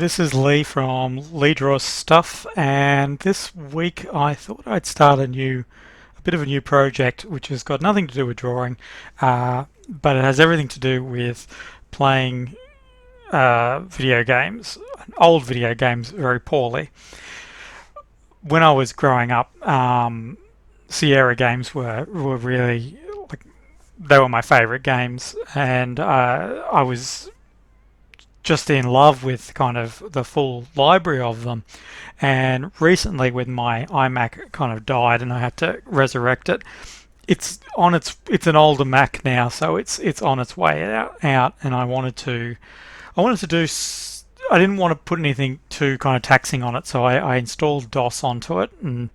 this is Lee from Lee Draws Stuff, and this week I thought I'd start a bit of a new project, which has got nothing to do with drawing, but it has everything to do with playing video games, old video games, very poorly. When I was growing up, Sierra games were really like they were my favourite games, and I was just in love with kind of the full library of them. And recently, when my iMac kind of died and I had to resurrect it, it's an older Mac now, so it's on its way out. And I wanted to do. I didn't want to put anything too kind of taxing on it, so I installed DOS onto it and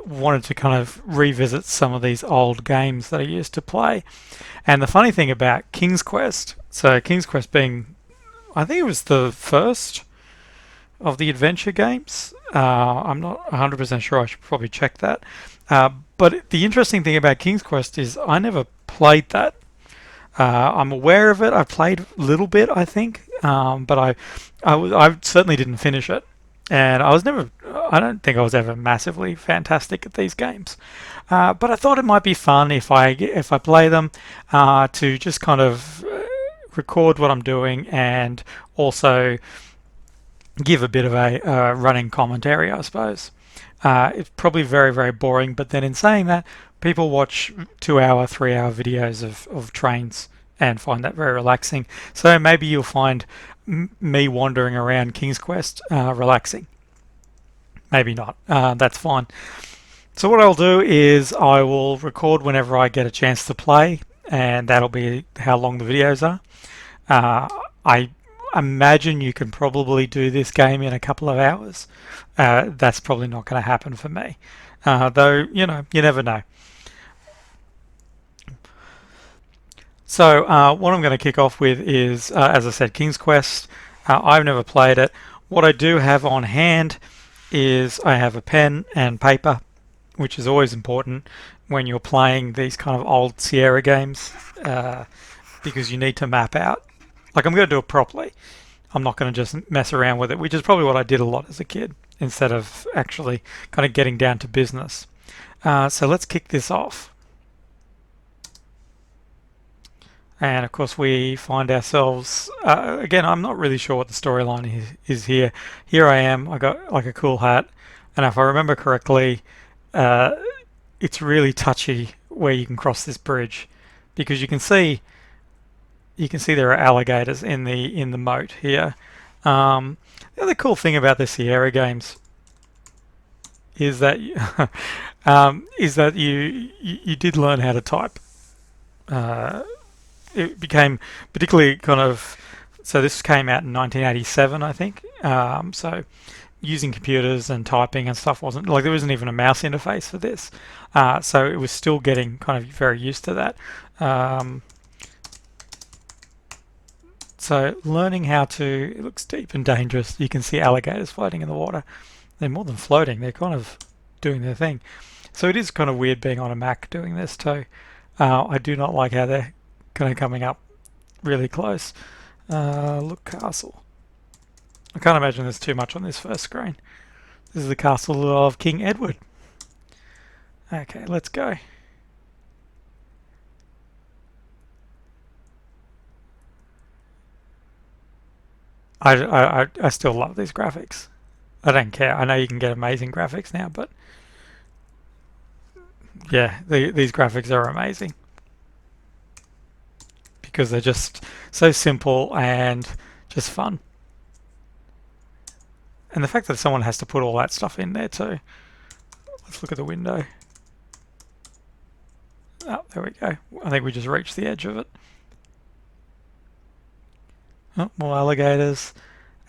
wanted to kind of revisit some of these old games that I used to play. And the funny thing about King's Quest, so King's Quest being, I think it was the first of the adventure games. I'm not 100% sure. I should probably check that. But the interesting thing about King's Quest is I never played that. I'm aware of it. I played a little bit, I think, but I certainly didn't finish it. And I was never, I don't think I was ever massively fantastic at these games. But I thought it might be fun if I play them to just kind of record what I'm doing and also give a bit of a running commentary, I suppose. It's probably very, very boring, but then in saying that, people watch 2 hour, 3 hour videos of trains and find that very relaxing. So maybe you'll find me wandering around King's Quest relaxing. Maybe not. That's fine. So what I'll do is I will record whenever I get a chance to play, and that'll be how long the videos are. I imagine you can probably do this game in a couple of hours. That's probably not going to happen for me. Though, you never know. So what I'm going to kick off with is, as I said, King's Quest. I've never played it. What I do have on hand is I have a pen and paper, which is always important when you're playing these kind of old Sierra games, because you need to map out. Like, I'm going to do it properly. I'm not going to just mess around with it, which is probably what I did a lot as a kid, instead of actually kind of getting down to business. So let's kick this off. And of course, we find ourselves again. I'm not really sure what the storyline is here. Here I am. I got like a cool hat, and if I remember correctly, uh, it's really touchy where you can cross this bridge, because you can see there are alligators in the moat here. The other cool thing about the Sierra games is that you did learn how to type. Uh, it became particularly kind of, so this came out in 1987, I think. So using computers and typing and stuff wasn't like there wasn't even a mouse interface for this. So it was still getting kind of very used to that. So learning how to, it looks deep and dangerous. You can see alligators floating in the water. They're more than floating, they're kind of doing their thing. So it is kind of weird being on a Mac doing this too. I do not like how they're kind of coming up really close. Look, castle. I can't imagine there's too much on this first screen. This is the castle of King Edward. Okay, let's go. I still love these graphics. I don't care. I know you can get amazing graphics now, but yeah, these graphics are amazing because they're just so simple and just fun. And the fact that someone has to put all that stuff in there too. Let's look at the window. Oh, there we go. I think we just reached the edge of it. Oh, more alligators.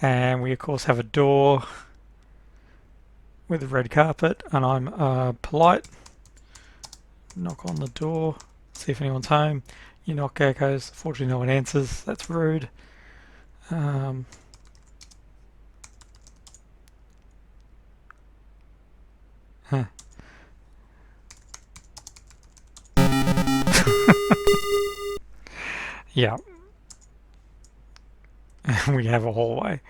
And we of course have a door with a red carpet, and I'm polite. Knock on the door, see if anyone's home. You knock, echoes. Fortunately, no one answers. That's rude. Um, huh. Yeah. we have a hallway.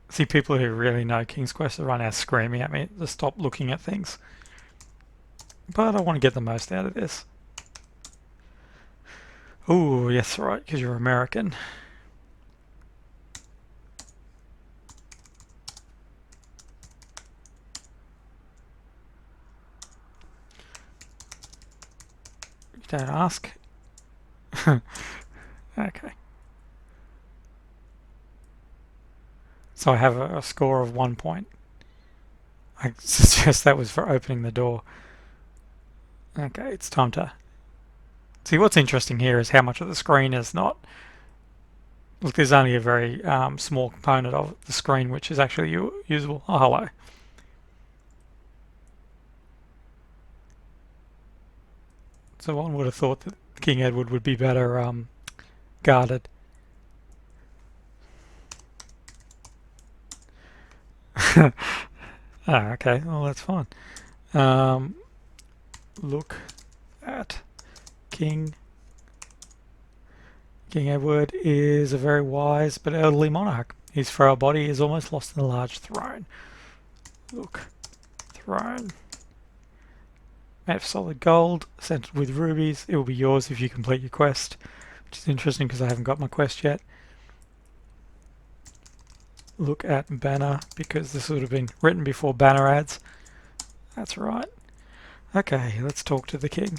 See, people who really know King's Quest are right now screaming at me to stop looking at things. But I want to get the most out of this. Oh, yes, right, because you're American. You don't ask. Okay. So I have a score of 1 point. I suggest that was for opening the door. Okay, it's time to... See, what's interesting here is how much of the screen is not... Look, there's only a very small component of the screen which is actually usable. Oh, hello. So one would have thought that King Edward would be better guarded. Oh, okay, well that's fine. Look at King Edward is a very wise but elderly monarch. His frail body is almost lost in a large throne. Look, throne. Made of solid gold, scented with rubies. It will be yours if you complete your quest, which is interesting because I haven't got my quest yet. Look at banner, because this would have been written before banner ads. That's right. Okay, let's talk to the king.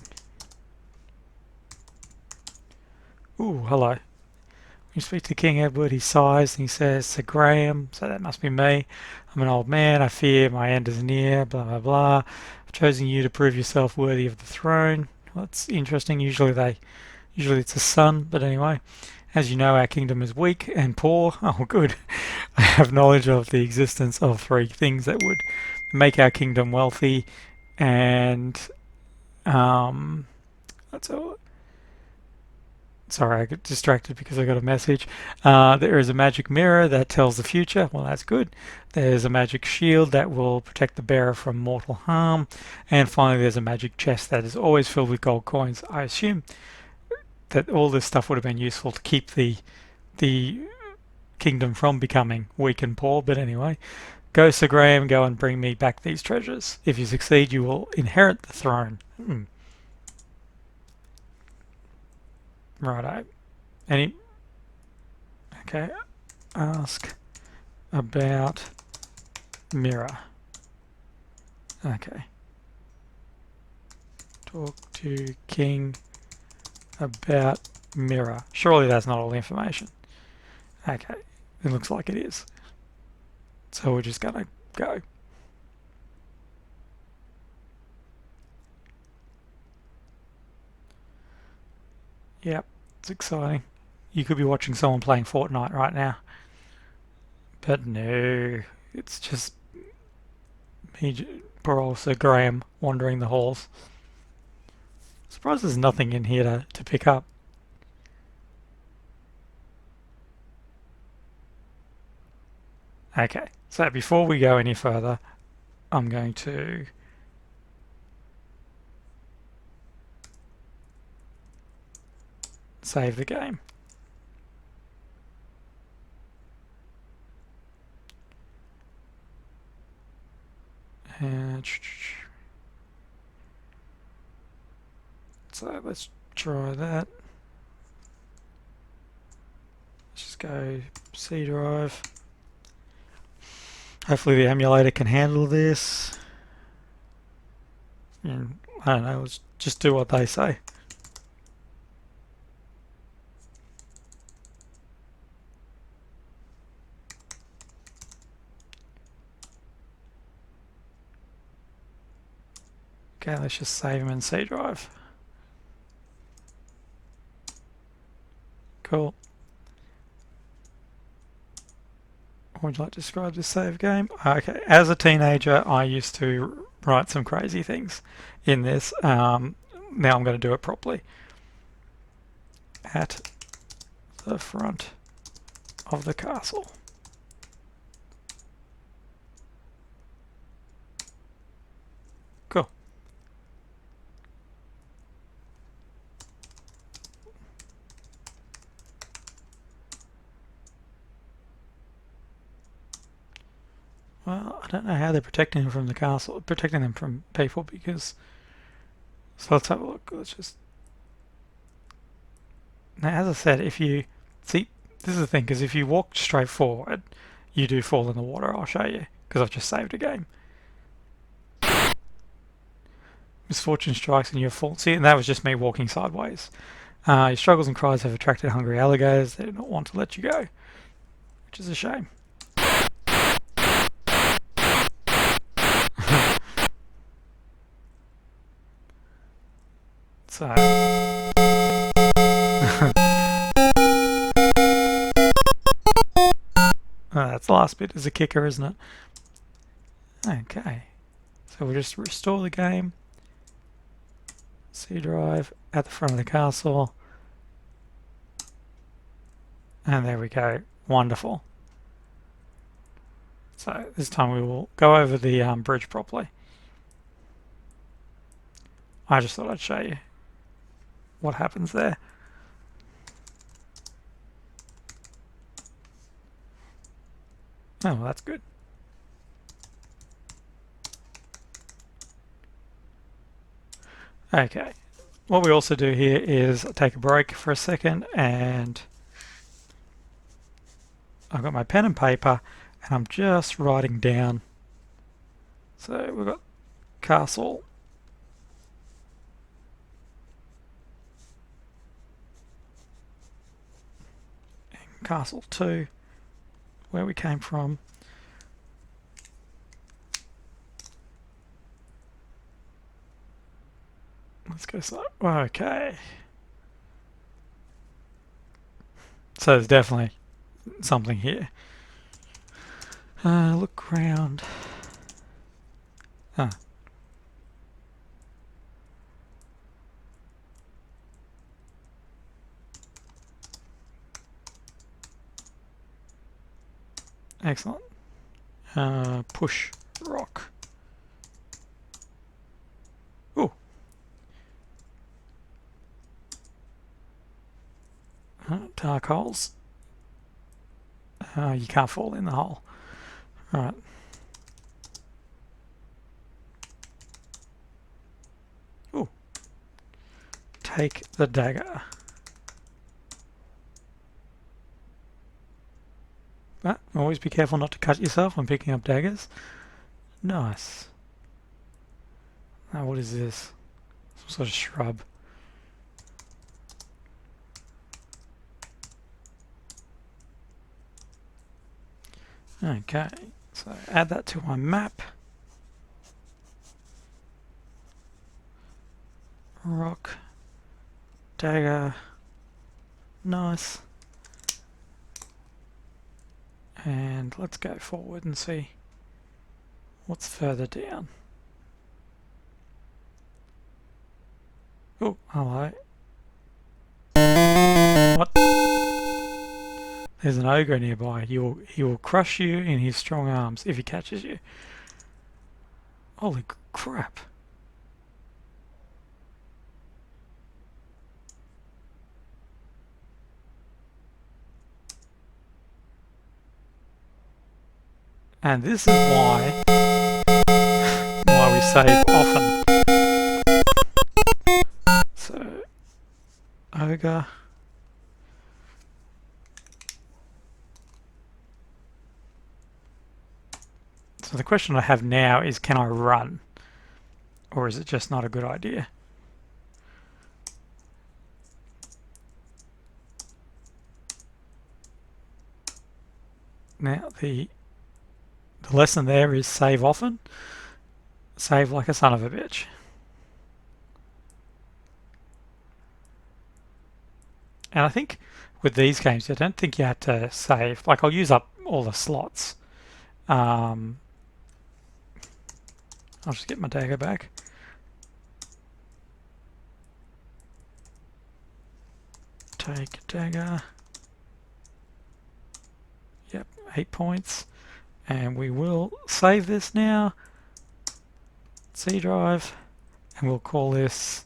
Ooh, hello. When you speak to King Edward, he sighs and he says, Sir Graham, so that must be me. I'm an old man, I fear my end is near, blah blah blah. I've chosen you to prove yourself worthy of the throne. Well, that's interesting. Usually it's a son, but anyway. As you know, our kingdom is weak and poor. Oh, good. I have knowledge of the existence of 3 things that would make our kingdom wealthy, and that's all. Sorry, I got distracted because I got a message. There is a magic mirror that tells the future. Well, that's good. There's a magic shield that will protect the bearer from mortal harm. And finally, there's a magic chest that is always filled with gold coins. I assume that all this stuff would have been useful to keep the kingdom from becoming weak and poor. But anyway, go, Sir Graham, go and bring me back these treasures. If you succeed, you will inherit the throne. Righto. Okay. Ask about mirror. Okay. Talk to king about mirror. Surely that's not all the information. Okay. It looks like it is. So we're just gonna go. Yep. It's exciting. You could be watching someone playing Fortnite right now. But no, it's just me, poor old Sir Graham, wandering the halls. Surprised there's nothing in here to pick up. Okay, so before we go any further, I'm going to save the game. And so let's try that. Let's just go C drive. Hopefully the emulator can handle this. And I don't know, let's just do what they say. Okay, let's just save them in C drive. Cool. Would you like to describe this save game? Okay, as a teenager, I used to write some crazy things in this. Now I'm going to do it properly. At the front of the castle. don't know how they're protecting them from the castle, protecting them from people, because... So let's have a look. Let's just... Now, as I said, if you... See, this is the thing, because if you walk straight forward, you do fall in the water. I'll show you, because I've just saved a game. Misfortune strikes and you've fallen. See, and that was just me walking sideways. Your struggles and cries have attracted hungry alligators. They do not want to let you go, which is a shame. So... that's the last bit is a kicker, isn't it? Okay. So we'll just restore the game. C drive at the front of the castle. And there we go. Wonderful. So this time we will go over the bridge properly. I just thought I'd show you what happens there. Oh, well, that's good. Okay. What we also do here is take a break for a second, and I've got my pen and paper and I'm just writing down. So we've got castle. And castle 2, where we came from. Let's go so. Okay. So there's definitely something here. Look around. Huh. Excellent. Push rock. Ooh. Dark holes. You can't fall in the hole. Right. Ooh. Take the dagger. But always be careful not to cut yourself when picking up daggers. Nice. Now what is this? Some sort of shrub. Okay, so add that to my map. Rock, dagger, nice. And let's go forward and see what's further down. Oh, hello. What? There's an ogre nearby. He will crush you in his strong arms if he catches you. Holy crap. And this is why we save often. So, ogre. So the question I have now is, can I run? Or is it just not a good idea? Now the lesson there is save often, save like a son of a bitch. And I think with these games, I don't think you have to save. Like, I'll use up all the slots. I'll just get my dagger back. Take dagger. Yep, 8 points. And we will save this now. C drive. And we'll call this.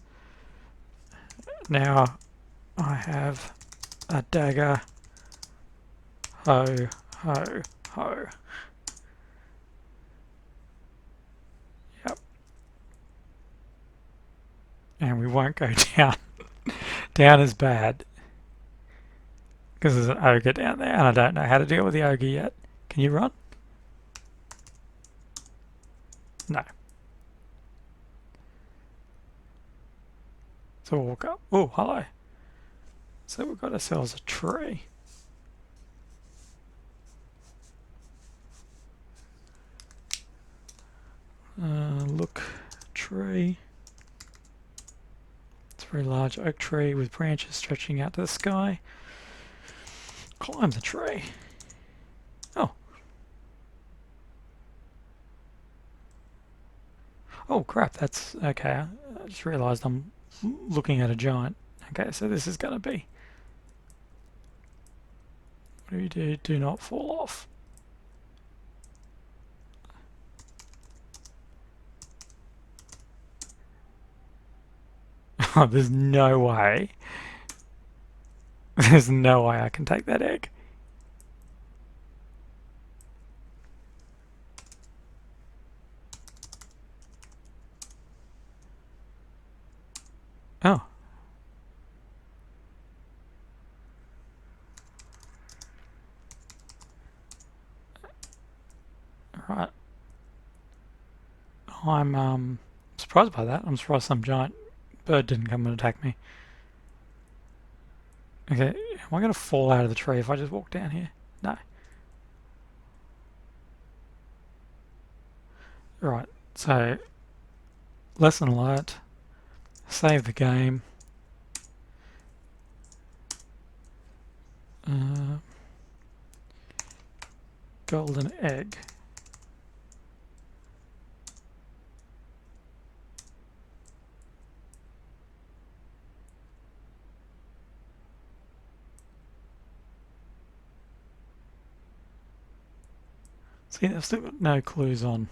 Now I have a dagger. Ho, ho, ho. And we won't go down. Down is bad. Because there's an ogre down there, and I don't know how to deal with the ogre yet. Can you run? No. So we'll walk up. Oh, hello. So we've got ourselves a tree. Look, tree. It's a very large oak tree with branches stretching out to the sky. Climb the tree. Oh. Oh crap, that's okay. I just realised I'm looking at a giant. Okay, so this is going to be. What do you do? Do not fall off. Oh, there's no way. There's no way I can take that egg. Oh. Right. I'm surprised by that. I'm surprised some giant bird didn't come and attack me. Okay, am I going to fall out of the tree if I just walk down here? No. Right, so lesson alert. Save the game. Golden egg. See, I've still got no clues on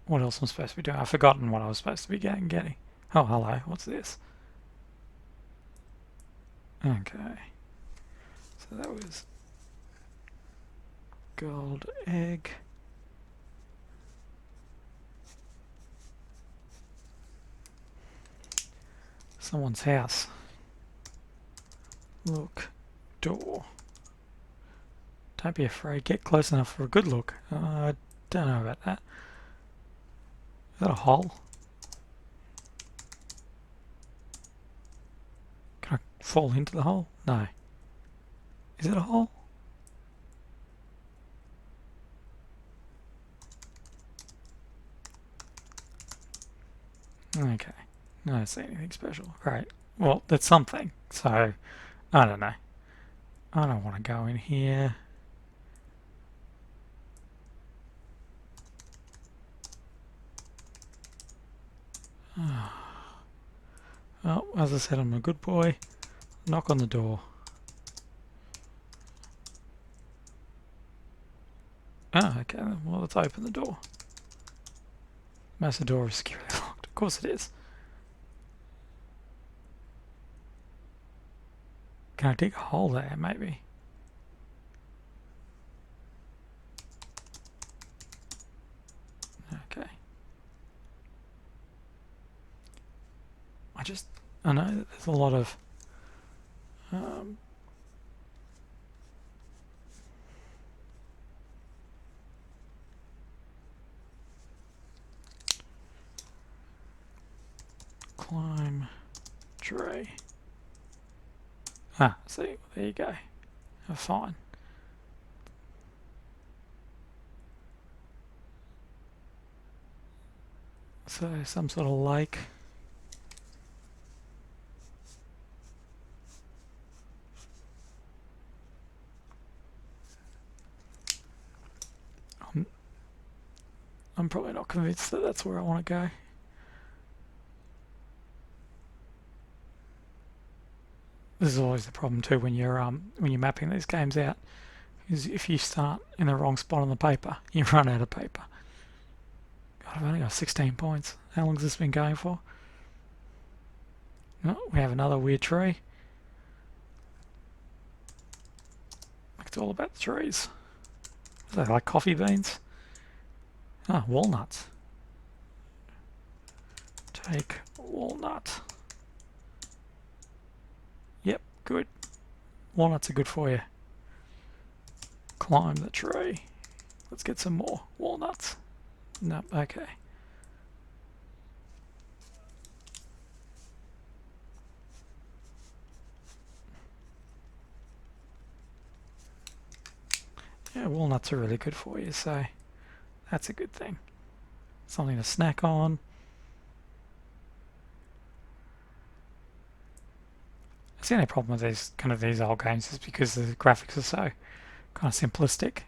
what else I'm supposed to be doing. I've forgotten what I was supposed to be getting. Oh, hello. What's this? Okay. So that was gold egg. Someone's house. Look. Door. Don't be afraid. Get close enough for a good look. I don't know about that. Is that a hole? Can I fall into the hole? No. Is it a hole? Okay. I don't see anything special. Great. Well, that's something. So, I don't know. I don't want to go in here. Well, as I said, I'm a good boy. Knock on the door. Oh, okay. Well, let's open the door. Master door is securely locked. Of course it is. Can I dig a hole there, maybe? Okay. I know that there's a lot of climb tree. Ah, see, there you go. Oh, fine. So, some sort of lake. I'm probably not convinced that that's where I want to go. This is always the problem too when you're mapping these games out. Is if you start in the wrong spot on the paper, you run out of paper. God, I've only got 16 points. How long has this been going for? Oh, we have another weird tree. It's all about the trees. Are they like coffee beans? Ah, walnuts. Take walnut. Yep, good. Walnuts are good for you. Climb the tree. Let's get some more walnuts. No, okay. Yeah, walnuts are really good for you, so that's a good thing. Something to snack on. That's the only problem with these old games is because the graphics are so kind of simplistic.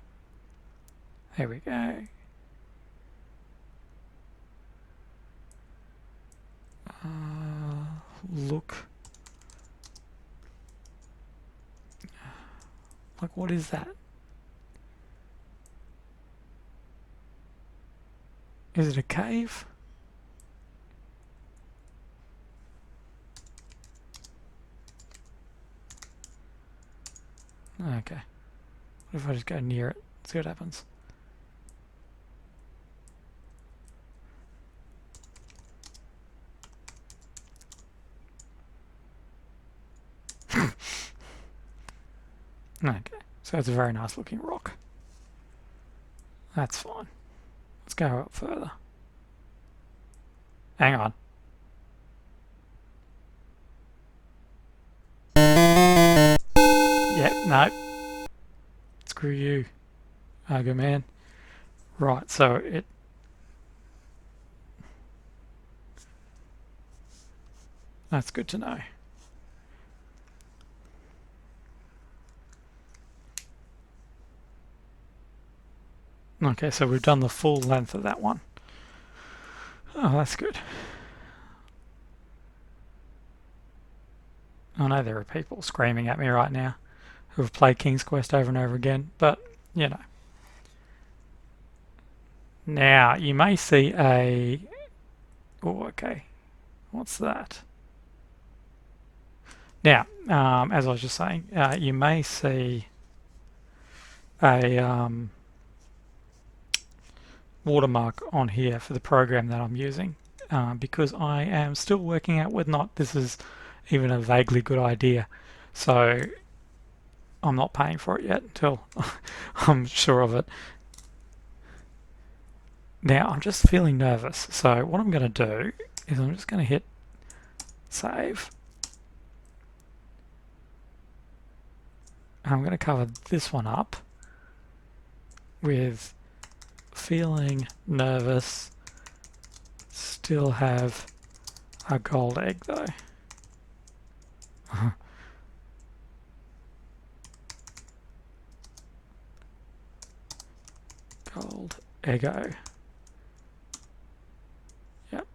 There we go. Look. Like, what is that? Is it a cave? Okay. What if I just go near it? See what happens. Okay. So it's a very nice looking rock. That's fine. Let's go up further. Hang on. Yep, no. Screw you, Argo Man. Right, so it... That's good to know. Okay, so we've done the full length of that one. Oh, that's good. I know there are people screaming at me right now who have played King's Quest over and over again, but, you know. Now, you may see a... Oh, okay. What's that? Now, as I was just saying, you may see a watermark on here for the program that I'm using because I am still working out whether or not this is even a vaguely good idea. So I'm not paying for it yet until I'm sure of it. Now I'm just feeling nervous, so what I'm going to do is I'm just going to hit save. I'm going to cover this one up with feeling nervous, still have a gold egg though. Gold Eggo. Yep.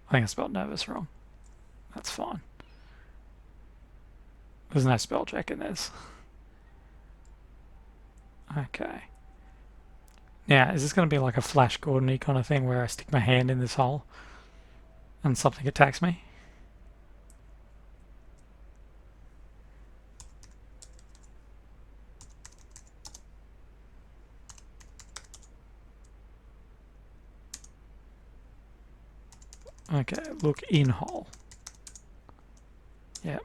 I think I spelled nervous wrong. That's fine. There's no spell check in this. Okay. Now, is this going to be like a Flash Gordon-y kind of thing where I stick my hand in this hole and something attacks me? Okay, look in hole. Yep.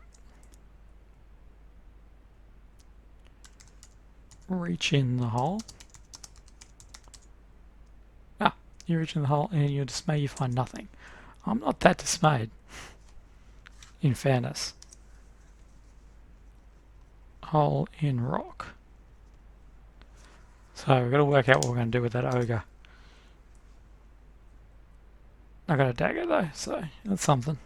Reach in the hole. Ah, you reach in the hole and in your dismay you find nothing. I'm not that dismayed, in fairness. Hole in rock. So we've got to work out what we're going to do with that ogre. I got a dagger though, so that's something.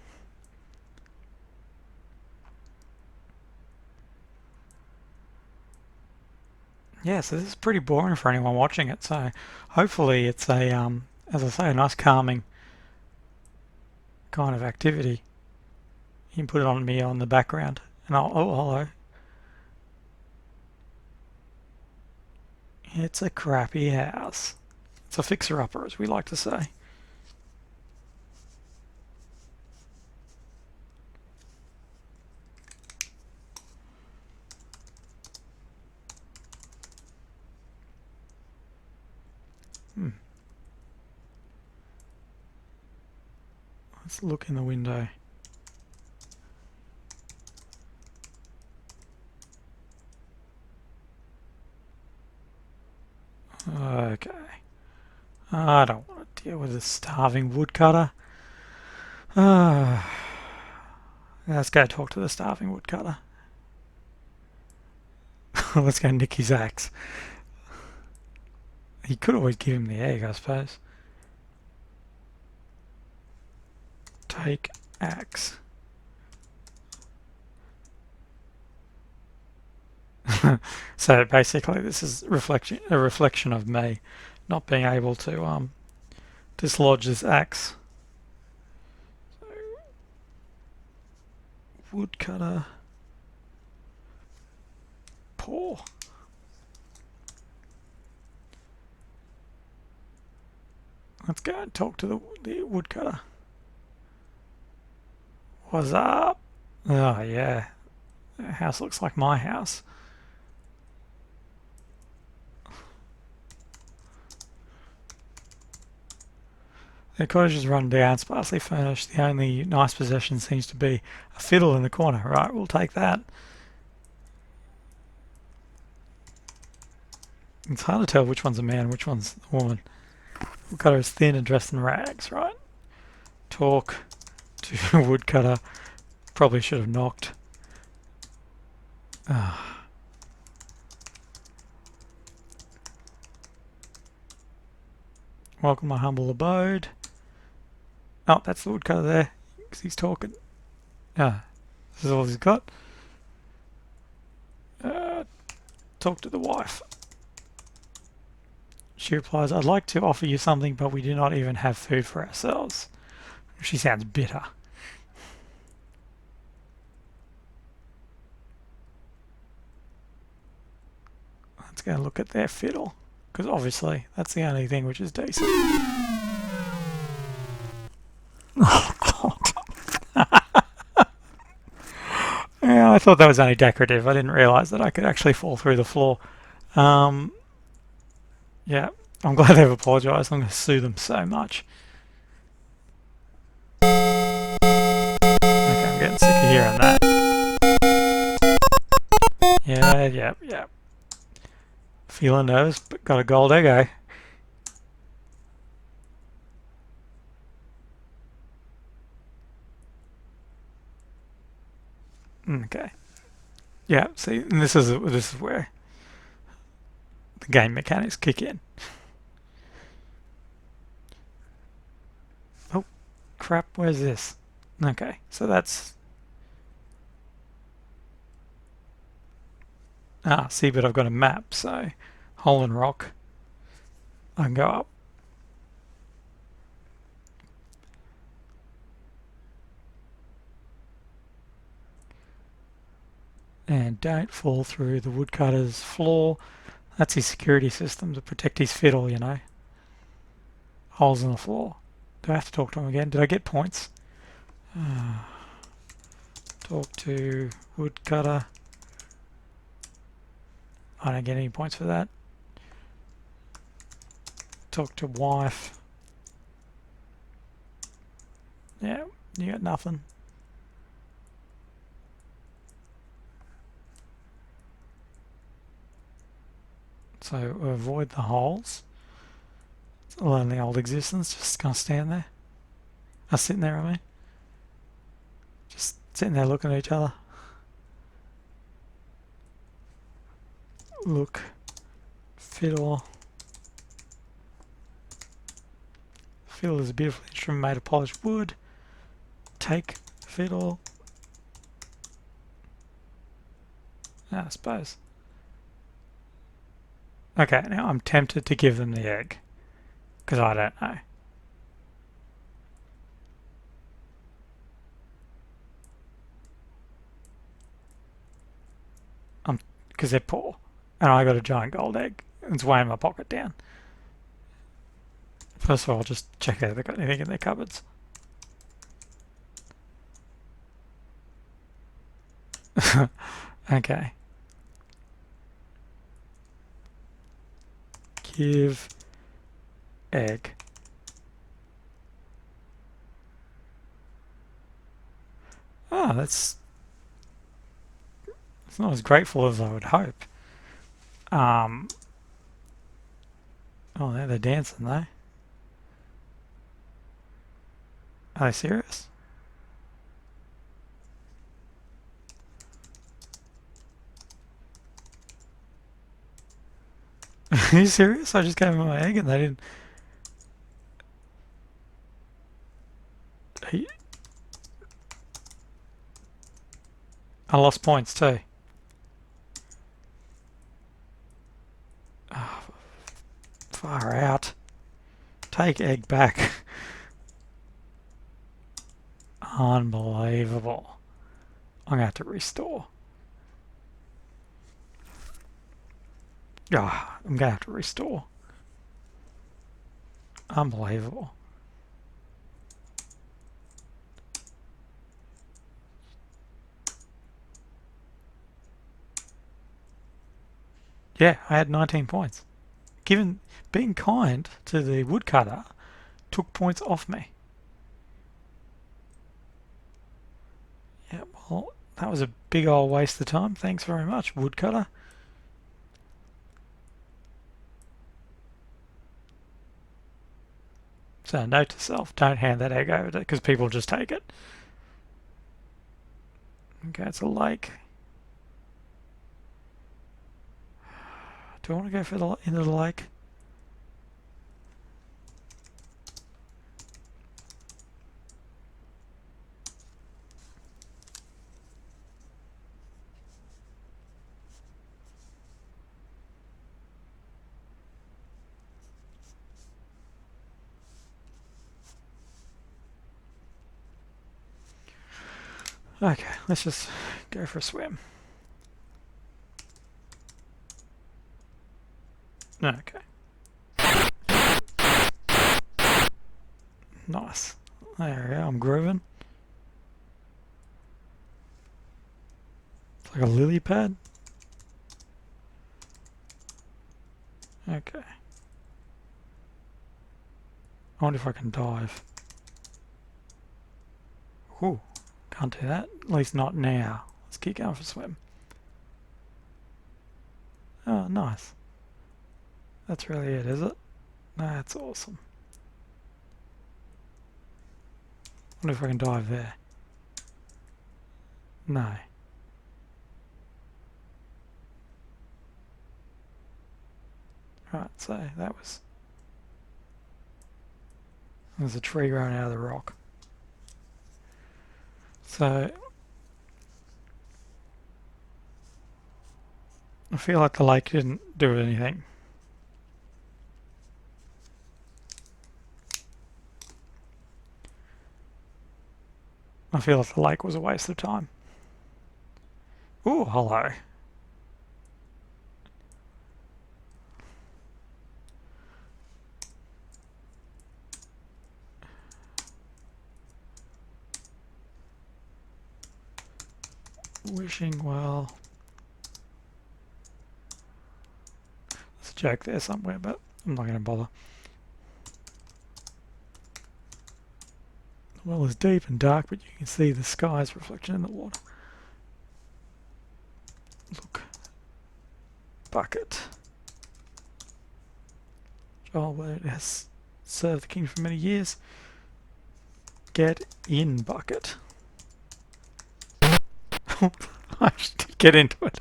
Yeah, so this is pretty boring for anyone watching it, so hopefully it's a, as I say, a nice calming kind of activity. You can put it on me on the background, and I'll, oh, hello. It's a crappy house. It's a fixer-upper, as we like to say. Let's look in the window. Okay. I don't want to deal with a starving woodcutter. Let's go talk to the starving woodcutter. Let's go nick his axe. He could always give him the egg, I suppose. Take axe. So basically this is a reflection of me not being able to dislodge this axe. So, woodcutter. Poor. Let's go and talk to the woodcutter. What's up? Oh yeah, the house looks like my house. The cottage is run down, sparsely furnished. The only nice possession seems to be a fiddle in the corner. Right, we'll take that. It's hard to tell which one's a man, which one's a woman. Woodcutter is thin and dressed in rags, right? Talk to woodcutter. Probably should have knocked. Welcome my humble abode. Oh, that's the woodcutter there, because he's talking. This is all he's got. Talk to the wife. She replies, I'd like to offer you something, but we do not even have food for ourselves. She sounds bitter. Let's go look at their fiddle, because obviously that's the only thing which is decent. Yeah, I thought that was only decorative. I didn't realise that I could actually fall through the floor. Yeah, I'm glad they've apologised. I'm going to sue them so much. Okay, I'm getting sick of hearing that. Yeah. Feeling nervous, but got a gold egg, eh? Okay. Yeah, see, and this is where the game mechanics kick in. Oh, crap, where's this? Okay, so that's... see, but I've got a map, so hole and rock. I can go up. And don't fall through the woodcutter's floor. That's his security system to protect his fiddle, you know. Holes in the floor. Do I have to talk to him again? Did I get points? Talk to woodcutter. I don't get any points for that. Talk to wife. Yeah, you got nothing. So avoid the holes. It's a lonely old existence, just gonna stand there. Sitting there, I mean. Just sitting there looking at each other. Look. Fiddle. Fiddle is a beautiful instrument made of polished wood. Take fiddle. I suppose. Okay, now I'm tempted to give them the egg. Because I don't know. Because they're poor. And I got a giant gold egg. It's weighing my pocket down. First of all, I'll just check out if they've got anything in their cupboards. Okay. Give egg. Ah, it's not as grateful as I would hope. Um, oh, they're dancing though. Are they serious? Are you serious? I just gave them my egg and they didn't. I lost points too. Oh, far out. Take egg back. Unbelievable. I'm gonna have to restore. Ah, I'm gonna have to restore. Unbelievable. Yeah, I had 19 points. Given being kind to the woodcutter took points off me. Yeah, well, that was a big old waste of time. Thanks very much, woodcutter. So note to self, don't hand that egg over because people just take it. Okay, it's a lake. Do I want to go for the into the lake? Okay, let's just go for a swim. Okay. Nice. There we go, I'm grooving. It's like a lily pad. Okay. I wonder if I can dive. Ooh, can't do that. At least not now. Let's keep going for a swim. Oh, nice. That's really it, is it? That's awesome. Wonder if I can dive there. No. Right, so there's a tree growing out of the rock. So I feel like the lake didn't do anything. I feel like the lake was a waste of time. Ooh, hello. Wishing well. There's a joke there somewhere, but I'm not going to bother. The well is deep and dark, but you can see the sky's reflection in the water. Look. Bucket. Oh, well, it has served the king for many years. Get in, bucket. I should get into it.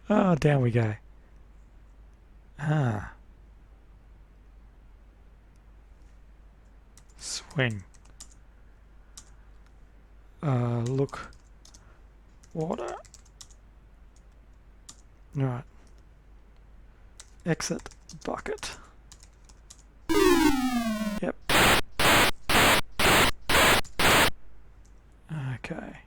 Oh, down we go. Ah. Swing. Look. Water. Right. Exit bucket. Yep. Okay.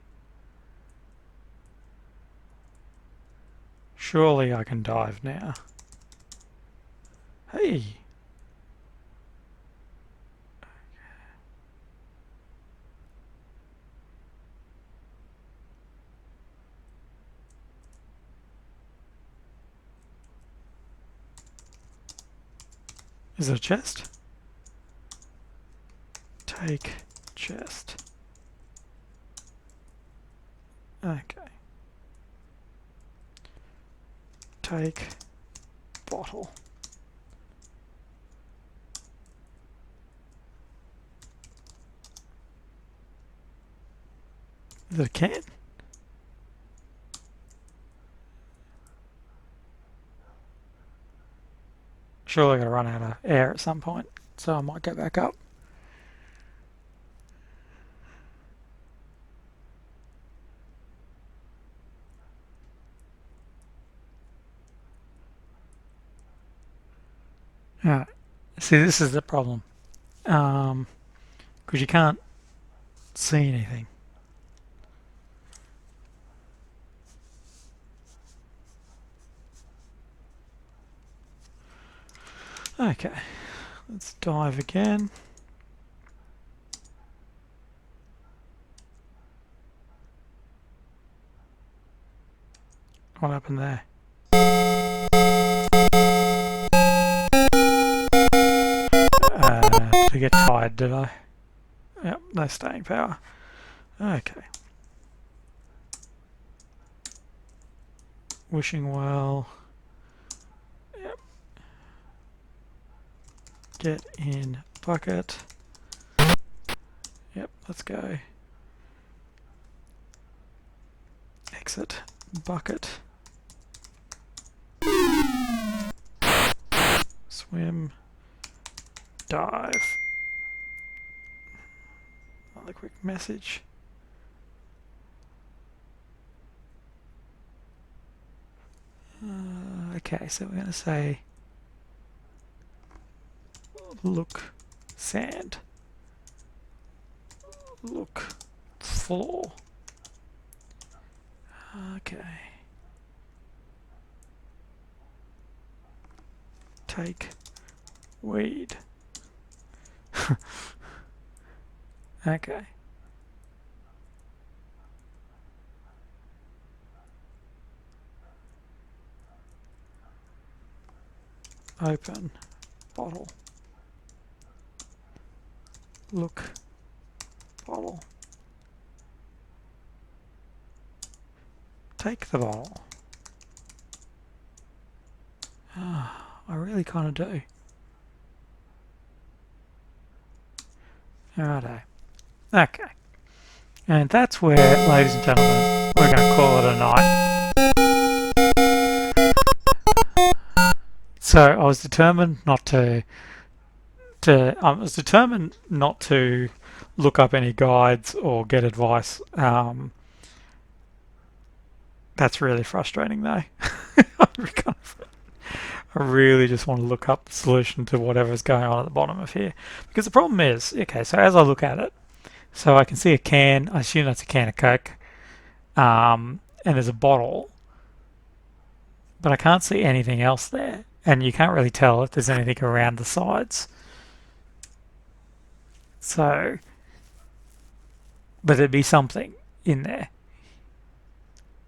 Surely I can dive now. Hey! Is it a chest? Take chest. Okay. Take bottle. Is it a can? Surely I'm going to run out of air at some point, so I might go back up. Alright, see, this is the problem, because you can't see anything. Okay, let's dive again. What happened there? Did I get tired, did I? Yep, no staying power. Okay. Wishing well. Yep. Get in bucket. Yep, let's go. Exit bucket. Swim. Dive. Another quick message. Okay, so we're going to say look sand, look floor. Okay. Take weed. Okay. Open bottle. Look bottle. Take the bottle. I really kind of do. Righto. Okay. And that's where, ladies and gentlemen, we're going to call it a night. So I was determined not to look up any guides or get advice. That's really frustrating though. I really just want to look up the solution to whatever's going on at the bottom of here. Because the problem is, okay, so as I look at it, so I can see a can, I assume that's a can of Coke, and there's a bottle, but I can't see anything else there. And you can't really tell if there's anything around the sides. So, but there'd be something in there.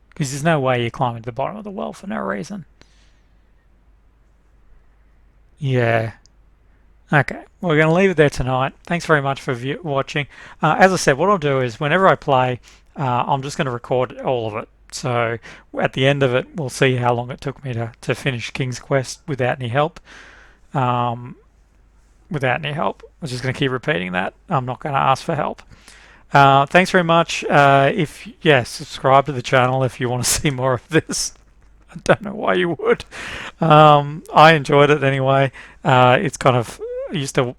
Because there's no way you're climbing to the bottom of the well for no reason. Yeah. Okay, well, we're going to leave it there tonight. Thanks very much for watching. As I said, what I'll do is whenever I play, I'm just going to record all of it. So at the end of it, we'll see how long it took me to finish King's Quest without any help. Without any help. I'm just going to keep repeating that. I'm not going to ask for help. Thanks very much. Subscribe to the channel if you want to see more of this. I don't know why you would. I enjoyed it anyway. It's kind of, I used to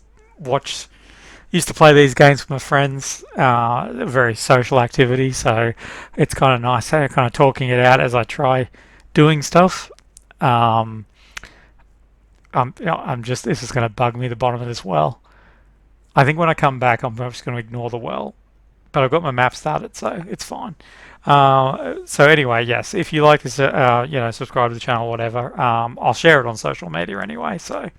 play these games with my friends. Very social activity, so it's kind of nice, kind of talking it out as I try doing stuff. This is going to bug me, the bottom of this well. I think when I come back, I'm just going to ignore the well. But I've got my map started, so it's fine. So anyway, yes, if you like this, subscribe to the channel, whatever. I'll share it on social media anyway. So,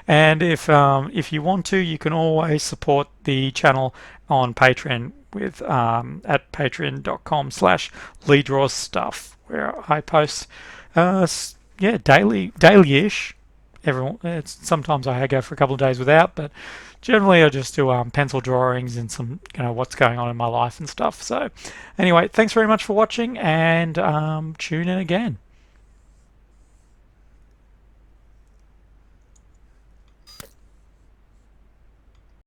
and if you want to, you can always support the channel on Patreon with at patreon.com/LeeDrawsStuff, where I post daily-ish Sometimes I go for a couple of days without, but generally I just do pencil drawings and some what's going on in my life and stuff. So anyway, thanks very much for watching, and tune in again.